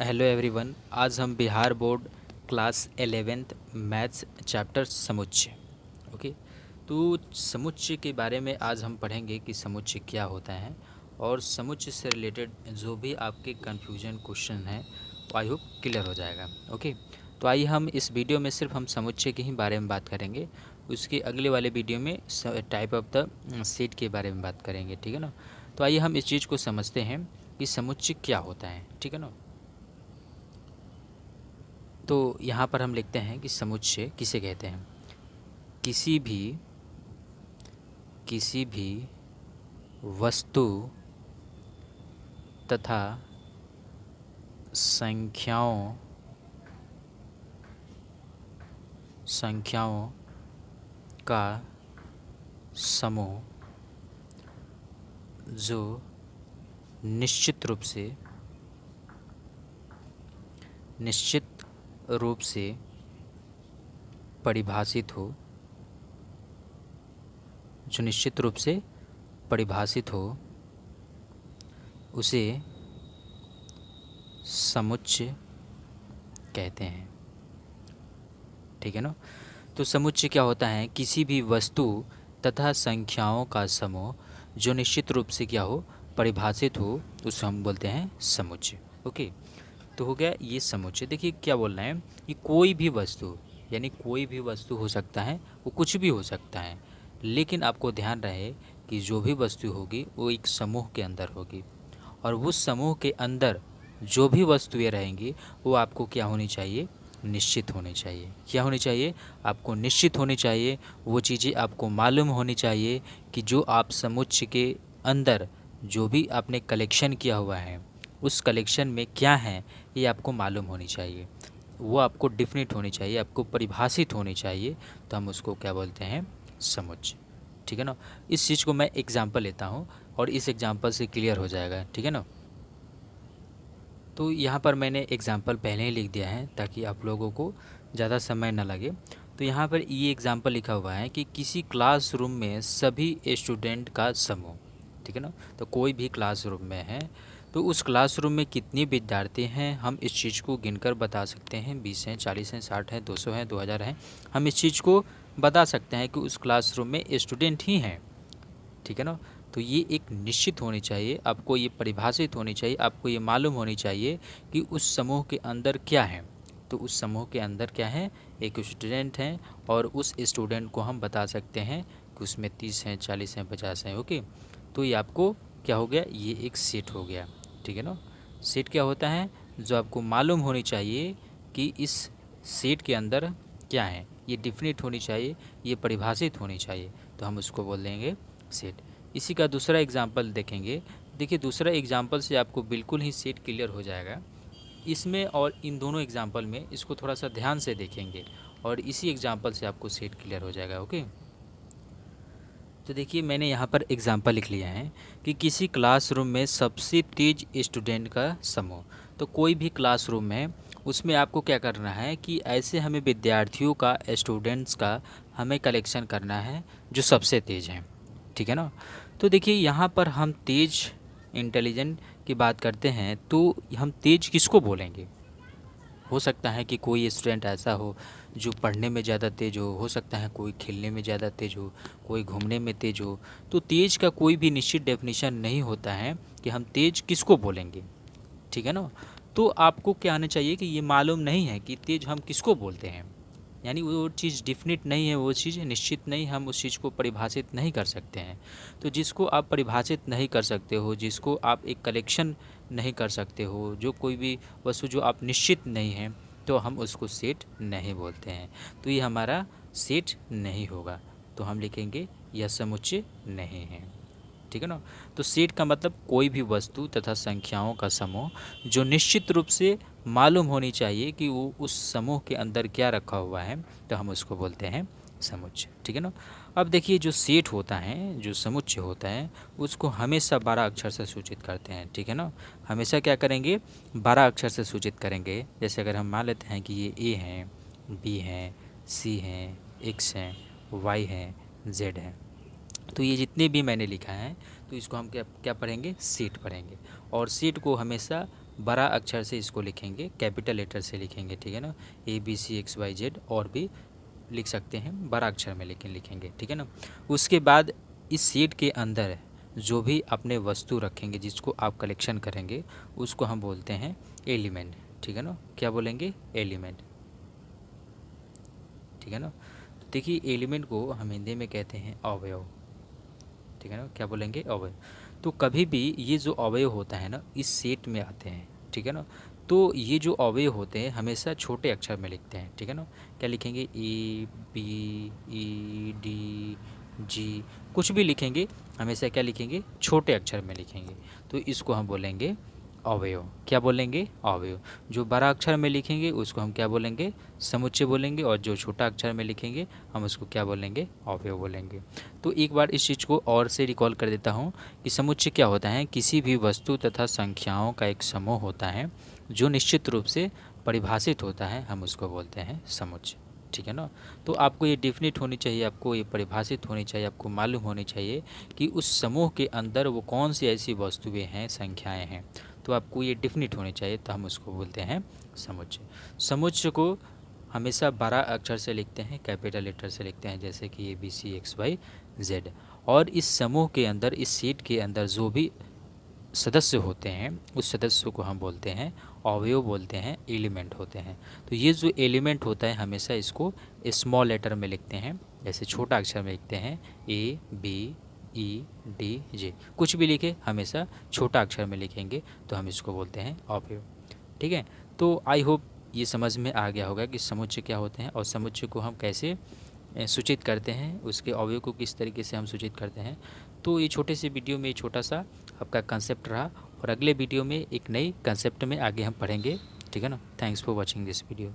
Hello everyone. आज हम Bihar board class 11th maths chapter समुच्चय। ओके, तो समुच्चय के बारे में आज हम पढ़ेंगे कि समुच्चय क्या होता है और समुच्चय से रिलेटेड जो भी आपके कन्फ्यूजन क्वेश्चन हैं वो आई होप क्लियर हो जाएगा। ओके, तो आइए हम इस वीडियो में सिर्फ हम समुच्चय के ही बारे में बात करेंगे। उसके अगले वाले वीडियो में टाइप ऑफ द सेट के बारे में बात करेंगे, ठीक है ना। तो आइए हम इस चीज़ को समझते हैं कि समुच्चय क्या होता है, ठीक है ना। तो यहाँ पर हम लिखते हैं कि समुच्चय किसे कहते हैं? किसी भी वस्तु तथा संख्याओं का समूह जो निश्चित रूप से परिभाषित हो उसे समुच्चय कहते हैं, ठीक है ना। तो समुच्चय क्या होता है? किसी भी वस्तु तथा संख्याओं का समूह जो निश्चित रूप से क्या हो, परिभाषित हो, उसे हम बोलते हैं समुच्चय। ओके, तो हो गया ये समुच्चय। देखिए क्या बोल रहे हैं कि कोई भी वस्तु, यानी कोई भी वस्तु हो सकता है, वो कुछ भी हो सकता है, लेकिन आपको ध्यान रहे कि जो भी वस्तु होगी वो एक समूह के अंदर होगी, और उस समूह के अंदर जो भी वस्तुएं रहेंगी वो आपको क्या होनी चाहिए? निश्चित होनी चाहिए। क्या होनी चाहिए? आपको निश्चित होनी चाहिए। वो चीज़ें आपको मालूम होनी चाहिए कि जो आप समुच्चय के अंदर जो भी आपने कलेक्शन किया हुआ है उस कलेक्शन में क्या है ये आपको मालूम होनी चाहिए, वो आपको डिफिनिट होनी चाहिए, आपको परिभाषित होनी चाहिए। तो हम उसको क्या बोलते हैं? समुच्चय, ठीक है ना। इस चीज़ को मैं एग्जांपल लेता हूँ और इस एग्जांपल से क्लियर हो जाएगा, ठीक है ना। तो यहाँ पर मैंने एग्जांपल पहले ही लिख दिया है ताकि आप लोगों को ज़्यादा समय ना लगे। तो यहाँ पर ये एग्जांपल लिखा हुआ है कि किसी क्लासरूम में सभी स्टूडेंट का समूह, ठीक है ना। तो कोई भी क्लासरूम में है तो उस क्लासरूम में कितने विद्यार्थी हैं हम इस चीज़ को गिनकर बता सकते हैं। 20 हैं, 40 हैं, 60 हैं, 200 हैं, 2000 हैं। हम इस चीज़ को बता सकते हैं कि उस क्लासरूम में स्टूडेंट ही हैं, ठीक है ना। तो ये एक निश्चित होनी चाहिए, आपको ये परिभाषित होनी चाहिए, आपको ये मालूम होनी चाहिए कि उस समूह के अंदर क्या है। तो उस समूह के अंदर क्या है? एक स्टूडेंट हैं, और उस स्टूडेंट को हम बता सकते हैं कि उसमें 30 हैं, 40 हैं, 50 हैं। ओके, तो ये आपको क्या हो गया? ये एक सेट हो गया, ठीक है ना। सेट क्या होता है? जो आपको मालूम होनी चाहिए कि इस सेट के अंदर क्या है, ये डिफिनिट होनी चाहिए, ये परिभाषित होनी चाहिए, तो हम उसको बोल देंगे सेट। इसी का दूसरा एग्जांपल देखेंगे। देखिए दूसरा एग्जांपल से आपको बिल्कुल ही सेट क्लियर हो जाएगा। इसमें और इन दोनों एग्जांपल में इसको थोड़ा सा ध्यान से देखेंगे और इसी एग्जांपल से आपको सेट क्लियर हो जाएगा। ओके, तो देखिए मैंने यहाँ पर एग्जांपल लिख लिया है कि किसी क्लासरूम में सबसे तेज स्टूडेंट का समूह। तो कोई भी क्लासरूम है उसमें आपको क्या करना है कि ऐसे हमें विद्यार्थियों का, स्टूडेंट्स का हमें कलेक्शन करना है जो सबसे तेज़ हैं, ठीक है ना। तो देखिए यहाँ पर हम तेज इंटेलिजेंट की बात करते हैं तो हम तेज किसको बोलेंगे? हो सकता है कि कोई स्टूडेंट ऐसा हो जो पढ़ने में ज़्यादा तेज़ हो सकता है कोई खेलने में ज़्यादा तेज़ हो, कोई घूमने में तेज़ हो। तो तेज़ का कोई भी निश्चित डेफिनेशन नहीं होता है कि हम तेज़ किसको बोलेंगे, ठीक है ना। तो आपको क्या आना चाहिए कि ये मालूम नहीं है कि तेज़ हम किसको बोलते हैं, यानी वो चीज़ डिफिनिट नहीं है, वो चीज़ निश्चित नहीं, हम उस चीज़ को परिभाषित नहीं कर सकते हैं। तो जिसको आप परिभाषित नहीं कर सकते हो, जिसको आप एक कलेक्शन नहीं कर सकते हो, जो कोई भी वस्तु जो आप निश्चित नहीं हैं, तो हम उसको सेट नहीं बोलते हैं। तो ये हमारा सेट नहीं होगा, तो हम लिखेंगे यह समुच्चय नहीं है, ठीक है ना। तो सेट का मतलब कोई भी वस्तु तथा संख्याओं का समूह जो निश्चित रूप से मालूम होनी चाहिए कि वो उस समूह के अंदर क्या रखा हुआ है, तो हम उसको बोलते हैं समुच्चय, ठीक है ना। अब देखिए जो सेट होता है, जो समुच्चय होता है, उसको हमेशा 12 अक्षर से सूचित करते हैं, ठीक है ना। हमेशा क्या करेंगे? 12 अक्षर से सूचित करेंगे। जैसे अगर हम मान लेते हैं कि ये ए हैं, बी हैं, सी हैं, एक्स हैं, वाई हैं, जेड हैं, तो ये जितने भी मैंने लिखा है तो इसको हम क्या क्या पढ़ेंगे? सेट पढ़ेंगे। और सेट को हमेशा बड़ा अक्षर से इसको लिखेंगे, कैपिटल लेटर से लिखेंगे, ठीक है ना। ABCXYZ और भी लिख सकते हैं, बड़ा अक्षर में लिखेंगे, ठीक है ना। उसके बाद इस सीट के अंदर जो भी अपने वस्तु रखेंगे, जिसको आप कलेक्शन करेंगे, उसको हम बोलते हैं एलिमेंट, ठीक है ना। क्या बोलेंगे? एलिमेंट, ठीक है ना। तो देखिए एलिमेंट को हम हिंदी में कहते हैं अवयव, ठीक है ना। क्या बोलेंगे? अवयव। तो कभी भी ये जो अवयव होता है ना, इस सेट में आते हैं, ठीक है ना। तो ये जो अवयव होते हैं हमेशा छोटे अक्षर में लिखते हैं, ठीक है ना। क्या लिखेंगे? ABED, G, कुछ भी लिखेंगे हमेशा क्या लिखेंगे? छोटे अक्षर में लिखेंगे। तो इसको हम बोलेंगे अवयव। क्या बोलेंगे? अवयव। जो बड़ा अक्षर में लिखेंगे उसको हम क्या बोलेंगे? समुच्चय बोलेंगे, और जो छोटा अक्षर में लिखेंगे हम उसको क्या बोलेंगे? अवयव बोलेंगे। तो एक बार इस चीज़ को और से रिकॉल कर देता हूँ कि समुच्चय क्या होता है? किसी भी वस्तु तथा संख्याओं का एक समूह होता है जो निश्चित रूप से परिभाषित होता है, हम उसको बोलते हैं समुच्चय, ठीक है ना। तो आपको ये डिफिनिट होनी चाहिए, आपको ये परिभाषित होनी चाहिए, आपको मालूम होनी चाहिए कि उस समूह के अंदर वो कौन सी ऐसी वस्तुएं हैं, संख्याएं हैं। तो आपको ये डिफिनिट होनी चाहिए, तो हम उसको बोलते हैं समुच्चय। समुच्चय को हमेशा बड़ा अक्षर से लिखते हैं, कैपिटल लेटर से लिखते हैं, जैसे कि ABCXYZ। और इस समूह के अंदर, इस सीट के अंदर जो भी सदस्य होते हैं, उस सदस्य को हम बोलते हैं अवयव, बोलते हैं एलिमेंट होते हैं। तो ये जो एलिमेंट होता है हमेशा इसको स्मॉल लेटर में लिखते हैं, जैसे छोटा अक्षर में लिखते हैं ABED, कुछ भी लिखे हमेशा छोटा अक्षर में लिखेंगे, तो हम इसको बोलते हैं अवयव, ठीक है। तो आई होप ये समझ में आ गया होगा कि समुच्चय क्या होते हैं और समुच्चय को हम कैसे सूचित करते हैं, उसके अवयव को किस तरीके से हम सूचित करते हैं। तो ये छोटे से वीडियो में छोटा सा आपका कंसेप्ट रहा, और अगले वीडियो में एक नई कंसेप्ट में आगे हम पढ़ेंगे, ठीक है ना। Thanks for watching this video.